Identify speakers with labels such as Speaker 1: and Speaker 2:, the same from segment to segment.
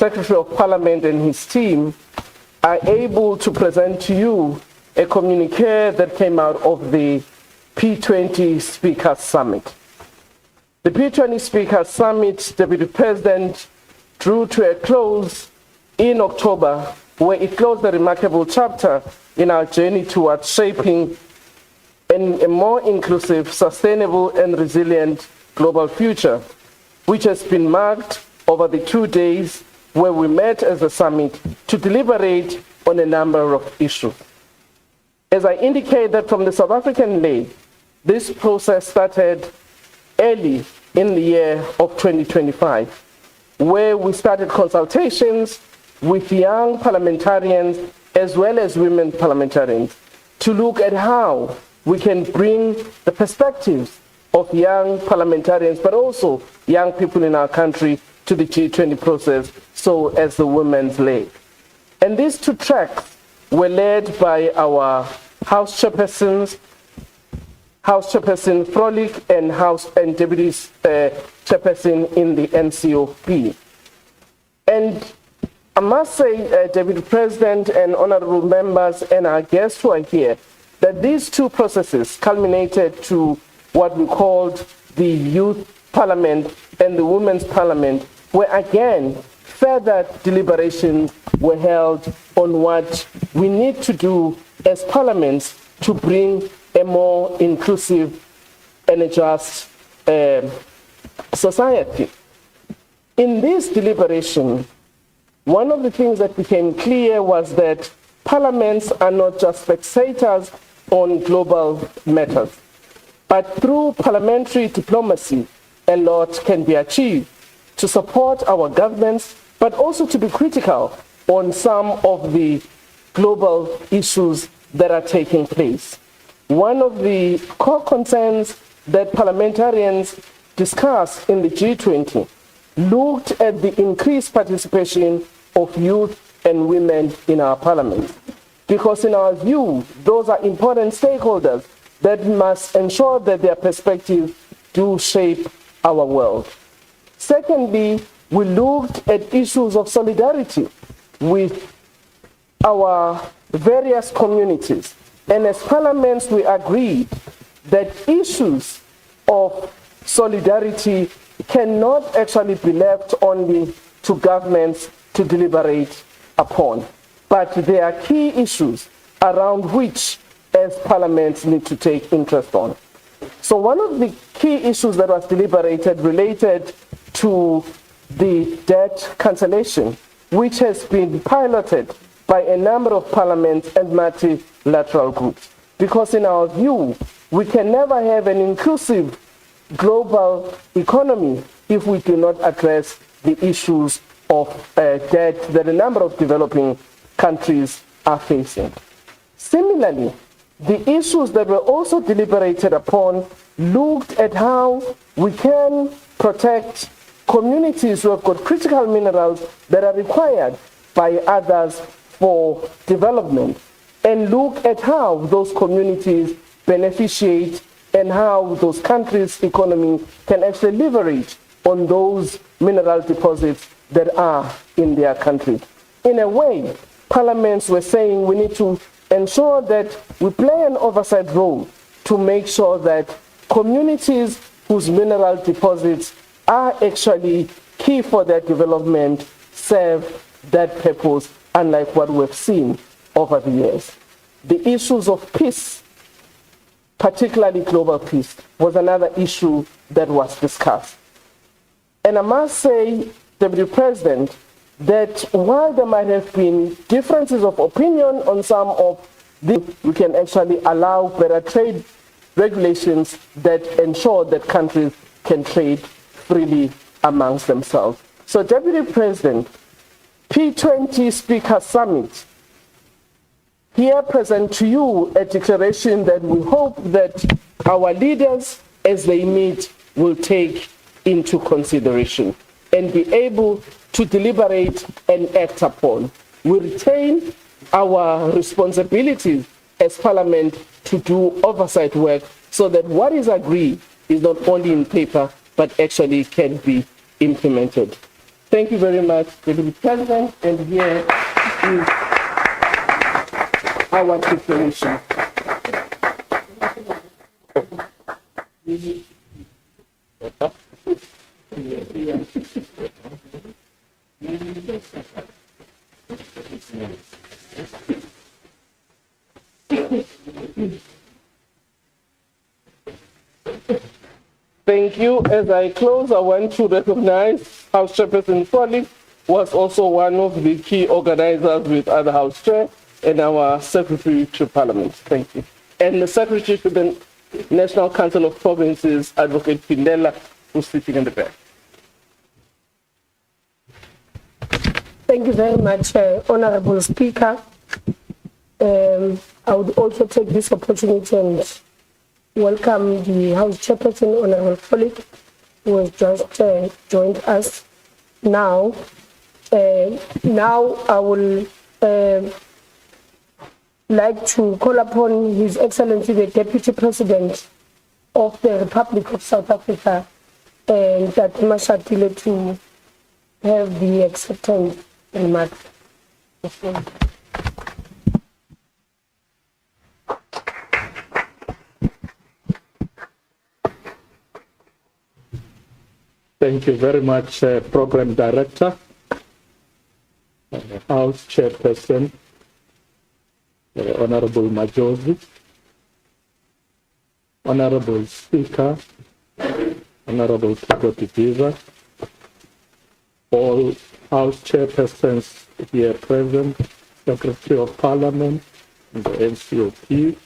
Speaker 1: Secretary of Parliament and his team are able to present to you a communique that came out of the P20 Speakers Summit. The P20 Speakers Summit, Deputy President, drew to a close in October, where it closed a remarkable chapter in our journey towards shaping a more inclusive, sustainable, and resilient global future, which has been marked over the 2 days where we met as a summit to deliberate on a number of issues. As I indicated from the South African leg, this process started early in the year of 2025, where we started consultations with young parliamentarians as well as women parliamentarians to look at how we can bring the perspectives of young parliamentarians, but also young people in our country to the G20 process, so as the women's leg. And these 2 tracks were led by our House Chairpersons, House Chairperson Frolik and Deputy Chairperson in the NCOP. And I must say, Deputy President and honorable members and our guests who are here, that these 2 processes culminated to what we called the Youth Parliament and the Women's Parliament, where again, further deliberations were held on what we need to do as parliaments to bring a more inclusive and a just society. In this deliberation, one of the things that became clear was that parliaments are not just spectators on global matters, but through parliamentary diplomacy, a lot can be achieved to support our governments, but also to be critical on some of the global issues that are taking place. One of the core concerns that parliamentarians discussed in the G20 looked at the increased participation of youth and women in our parliament. Because in our view, those are important stakeholders that must ensure that their perspectives do shape our world. Secondly, we looked at issues of solidarity with our various communities. And as parliaments, we agreed that issues of solidarity cannot actually be left only to governments to deliberate upon. But there are key issues around which, as parliaments, need to take interest on. So one of the key issues that was deliberated related to the debt cancellation, which has been piloted by a number of parliaments and multilateral groups. Because in our view, we can never have an inclusive global economy if we do not address the issues of debt that a number of developing countries are facing. Similarly, the issues that were also deliberated upon looked at how we can protect communities who have got critical minerals that are required by others for development, and look at how those communities beneficiate and how those countries' economy can actually leverage on those mineral deposits that are in their country. In a way, parliaments were saying we need to ensure that we play an oversight role to make sure that communities whose mineral deposits are actually key for their development serve that purpose, unlike what we've seen over the years. The issues of peace, particularly global peace, was another issue that was discussed. And I must say, Deputy President, that while there might have been differences of opinion on some of these, we can actually allow better trade regulations that ensure that countries can trade freely amongst themselves. So, Deputy President, P20 Speaker Summit here present to you a declaration that we hope that our leaders, as they meet, will take into consideration and be able to deliberate and act upon. We retain our responsibilities as Parliament to do oversight work so that what is agreed is not only in paper, but actually can be implemented. Thank you very much, Deputy President, and here is our declaration. Thank you. As I close, I want to recognize House Chairperson Foley was also one of the key organizers with other House Chair and our Secretary to Parliament. Thank you. And the Secretary to the National Council of Provinces, Advocate Pindela, who's sitting in the back.
Speaker 2: Thank you very much, Honorable Speaker. I would also take this opportunity and welcome the House Chairperson, Honorable Foley, who has just joined us now. Now I will like to call upon His Excellency the Deputy President of the Republic of South Africa, and Mashatile, to have the acceptance remarks.
Speaker 3: Thank you very much, Program Director, House Chairperson, Honorable Majosi, Honorable Speaker, Honorable Tigotigiza, all House Chairpersons here present, Secretary of Parliament, and the NCOP,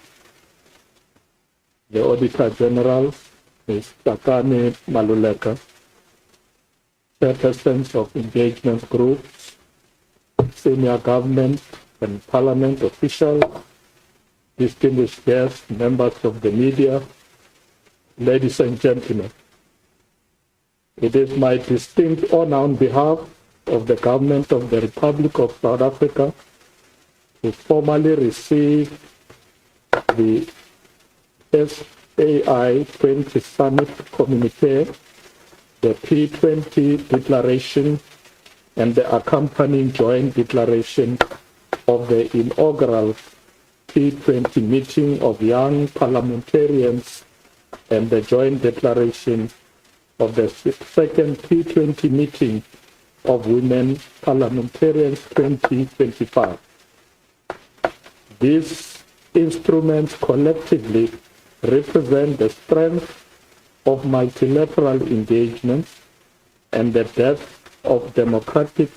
Speaker 3: the Auditor General, Ms. Takane Maluleka, Chairpersons of engagement groups, senior government and parliament officials, distinguished guests, members of the media, ladies and gentlemen. It is my distinct honor on behalf of the government of the Republic of South Africa to formally receive the SAI 20 Summit Communiqué, the P20 Declaration, and the accompanying joint declaration of the inaugural P20 meeting of young parliamentarians and the joint declaration of the second P20 meeting of women parliamentarians 2025. These instruments collectively represent the strength of multilateral engagement and the depth of democratic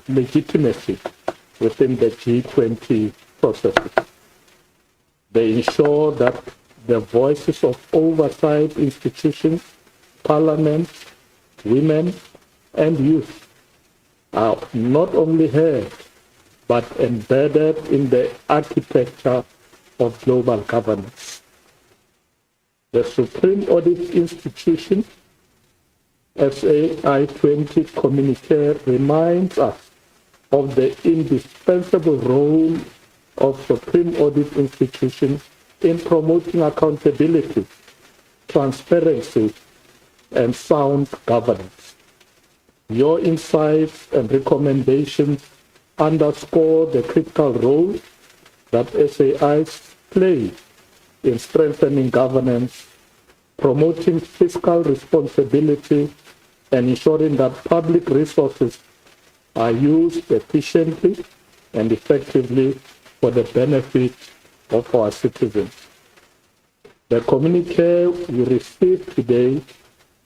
Speaker 3: legitimacy within the G20 processes. They ensure that the voices of oversight institutions, parliaments, women, and youth are not only heard, but embedded in the architecture of global governance. The Supreme Audit Institution, SAI 20 Communiqué, reminds us of the indispensable role of Supreme Audit Institutions in promoting accountability, transparency, and sound governance. Your insights and recommendations underscore the critical role that SAIs play in strengthening governance, promoting fiscal responsibility, and ensuring that public resources are used efficiently and effectively for the benefit of our citizens. The communique we received today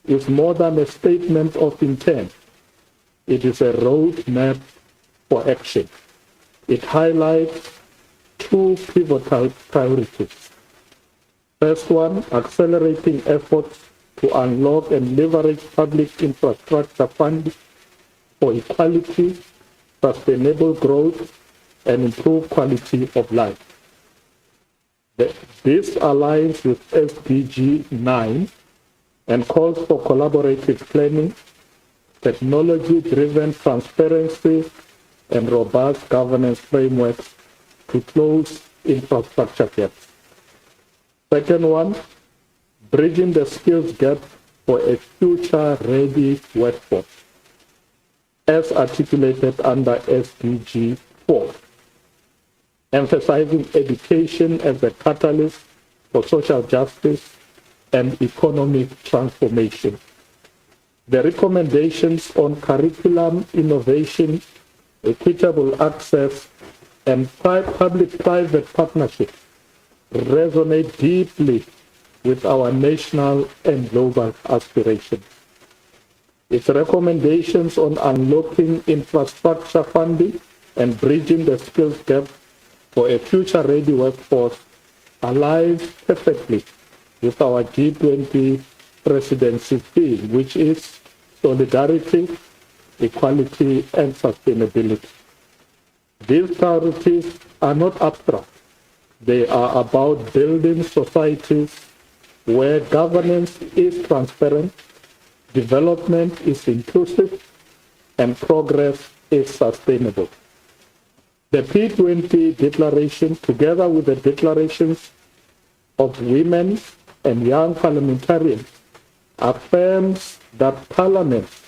Speaker 3: is more than a statement of intent. It is a roadmap for action. It highlights two pivotal priorities. First one, accelerating efforts to unlock and leverage public infrastructure funding for equality, sustainable growth, and improved quality of life. This aligns with SDG 9 and calls for collaborative planning, technology-driven transparency, and robust governance frameworks to close infrastructure gaps. Second one, bridging the skills gap for a future-ready workforce. as articulated under SDG 4, emphasizing education as a catalyst for social justice and economic transformation. The recommendations on curriculum innovation, equitable access, and public-private partnerships resonate deeply with our national and global aspirations. Its recommendations on unlocking infrastructure funding and bridging the skills gap for a future-ready workforce aligns perfectly with our G20 presidency theme, which is solidarity, equality, and sustainability. These priorities are not abstract. They are about building societies where governance is transparent, development is inclusive, and progress is sustainable. The P20 declaration, together with the declarations of women and young parliamentarians, affirms that parliaments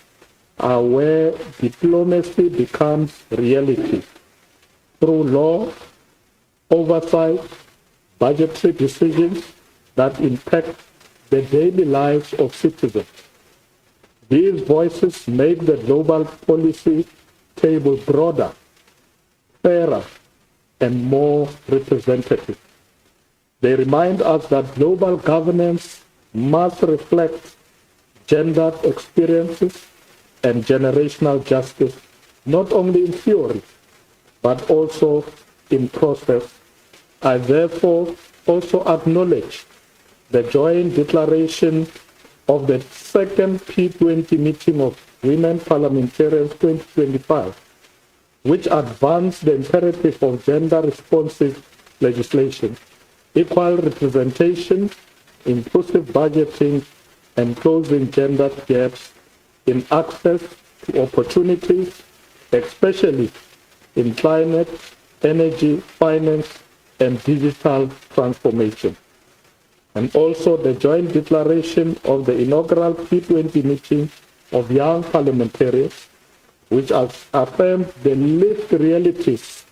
Speaker 3: are where diplomacy becomes reality through law, oversight, budgetary decisions that impact the daily lives of citizens. These voices make the global policy table broader, fairer, and more representative. They remind us that global governance must reflect gendered experiences and generational justice, not only in theory, but also in process. I therefore also acknowledge the joint declaration of the second P20 meeting of Women Parliamentarians 2025, which advanced the imperative of gender-responsive legislation, equal representation, inclusive budgeting, and closing gender gaps in access to opportunities, especially in climate, energy, finance, and digital transformation. And also the joint declaration of the inaugural P20 meeting of young parliamentarians, which has affirmed the lived realities,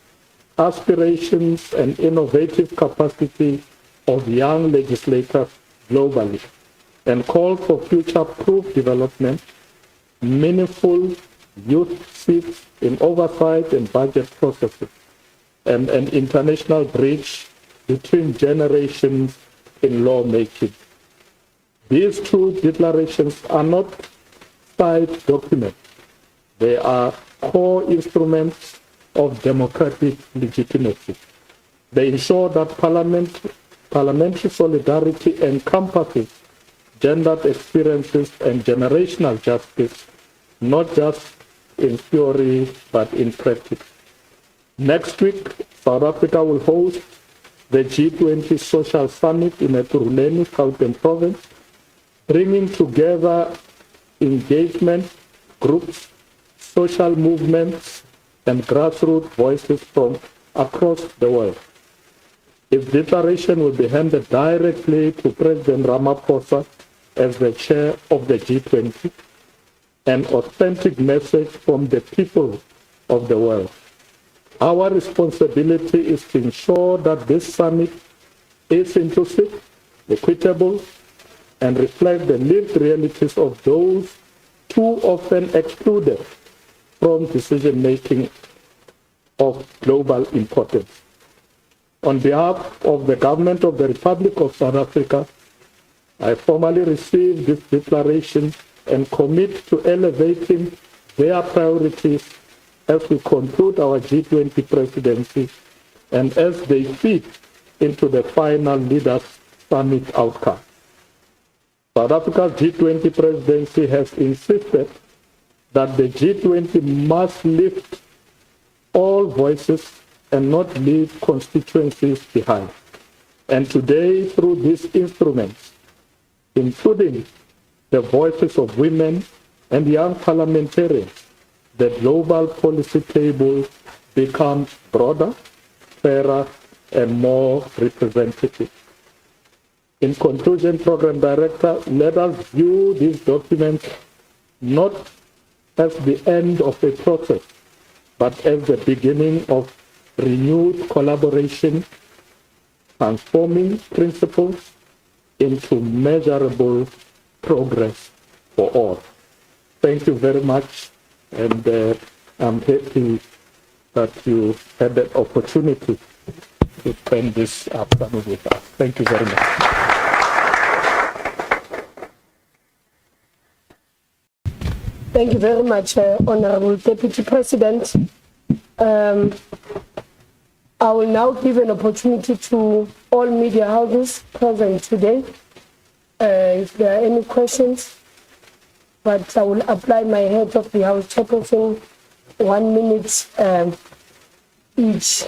Speaker 3: aspirations, and innovative capacity of young legislators globally, and called for future-proof development, meaningful youth seats in oversight and budget processes, and an international bridge between generations in lawmaking. These two declarations are not side documents. They are core instruments of democratic legitimacy. They ensure that parliamentary solidarity encompasses gendered experiences and generational justice, not just in theory, but in practice. Next week, South Africa will host the G20 Social Summit in Ekurhuleni, Gauteng Province, bringing together engagement groups, social movements, and grassroots voices from across the world. Its declaration will be handed directly to President Ramaphosa as the chair of the G20, an authentic message from the people of the world. Our responsibility is to ensure that this summit is inclusive, equitable, and reflects the lived realities of those too often excluded from decision-making of global importance. On behalf of the Government of the Republic of South Africa, I formally receive this declaration and commit to elevating their priorities as we conclude our G20 presidency and as they feed into the final Leaders Summit outcome. South Africa's G20 presidency has insisted that the G20 must lift all voices and not leave constituencies behind. And today, through these instruments, including the voices of women and young parliamentarians, the global policy table becomes broader, fairer, and more representative. In conclusion, Program Director, let us view these documents not as the end of a process, but as the beginning of renewed collaboration, transforming principles into measurable progress for all. Thank you very much, and I'm happy that you had the opportunity to spend this afternoon with us. Thank you very much.
Speaker 2: Thank you very much, Honorable Deputy President. I will now give an opportunity to all media houses present today. If there are any questions, but I will apply my head of the House Chairperson, 1 minute each.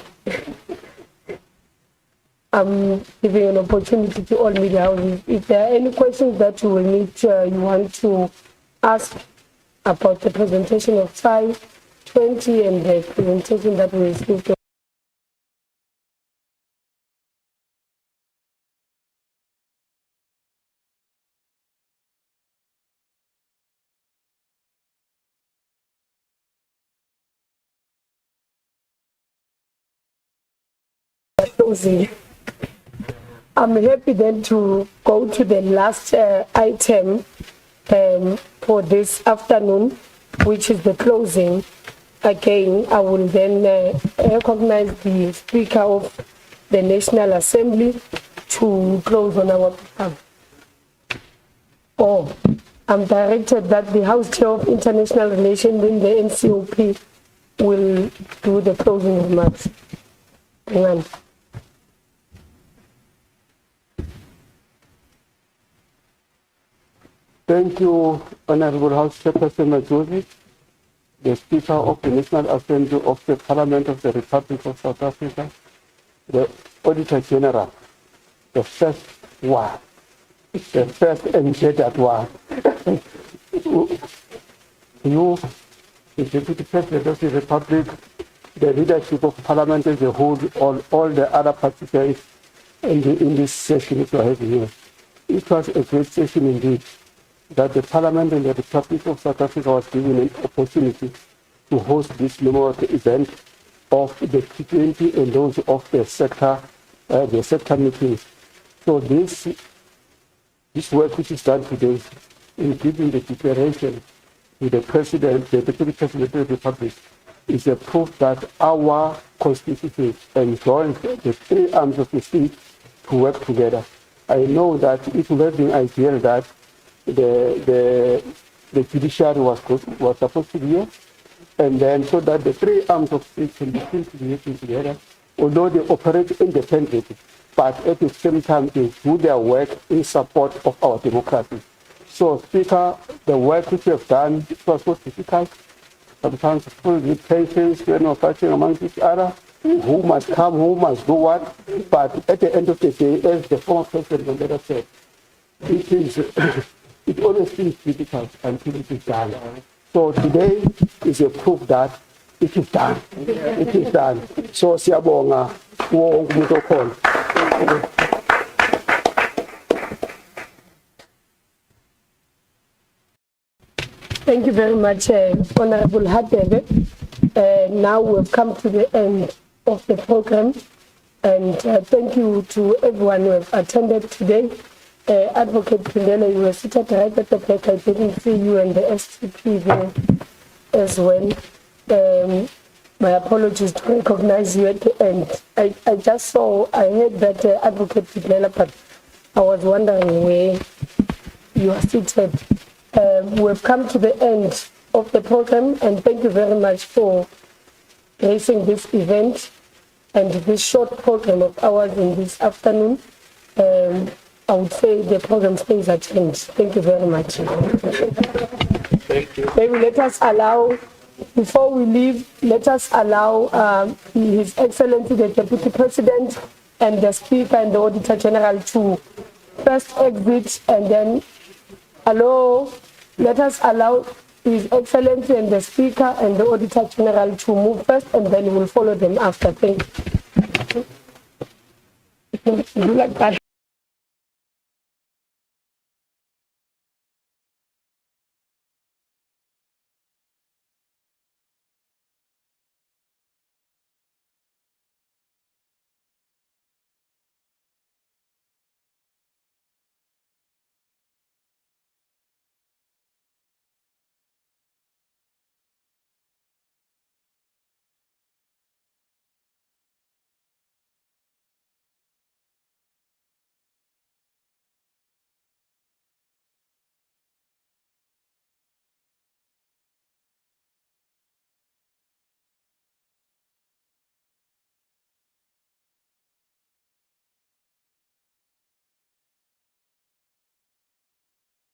Speaker 2: I'm giving an opportunity to all media houses. If there are any questions that you will need, you want to ask about the presentation of P20 and the presentation that we received. I'm happy then to go to the last item for this afternoon, which is the closing. Again, I will then recognize the Speaker of the National Assembly to close on our behalf. I'm directed that the House Chair of International Relations in the NCOP will do the closing remarks. Amen.
Speaker 4: Thank you, Honorable House Chairperson Majosi, the Speaker of the National Assembly of the Parliament of the Republic of South Africa, the Auditor General, the first one, the first and that one. You, the Deputy President of the Republic, the leadership of Parliament as a whole, all the other participants in this session that we are having here. It was a great session indeed, that the Parliament and the Republic of South Africa was given an opportunity to host this memorable event of the P20 and those of the sector meetings. So this work which is done today in giving the declaration to the President, the Deputy President of the Republic, is a proof that our constitution enjoins the three arms of the state to work together. I know that it would have been ideal that the judiciary was supposed to be here, and then so that the three arms of state can be working together, although they operate independently, but at the same time they do their work in support of our democracy. So, Speaker, the work which we have done, it was so difficult. Sometimes full with tensions, fighting among each other, who must come, who must do what. But at the end of the day, as the former President Mandela said, it always feels difficult until it is done. So today is a proof that it is done. It is done. So siyabonga wonke umuntu okhona.
Speaker 2: Thank you very much, Honorable Hadebe. Now we've come to the end of the program, and thank you to everyone who have attended today. Advocate Pindela, you were seated right at the back. I didn't see you and the STP there as well. My apologies to recognize you at the end. I just saw, I heard that Advocate Pindela, but I was wondering where you are seated. We've come to the end of the program, and thank you very much for gracing this event and this short program of ours in this afternoon. I would say the program stays adjourned. Thank you very much.
Speaker 3: Thank you.
Speaker 2: Maybe let us allow, before we leave, let us allow His Excellency the Deputy President and the Speaker and the Auditor General to first exit, and then let us allow His Excellency and the Speaker and the Auditor General to move first, and then we will follow them after. Thank you. You like that?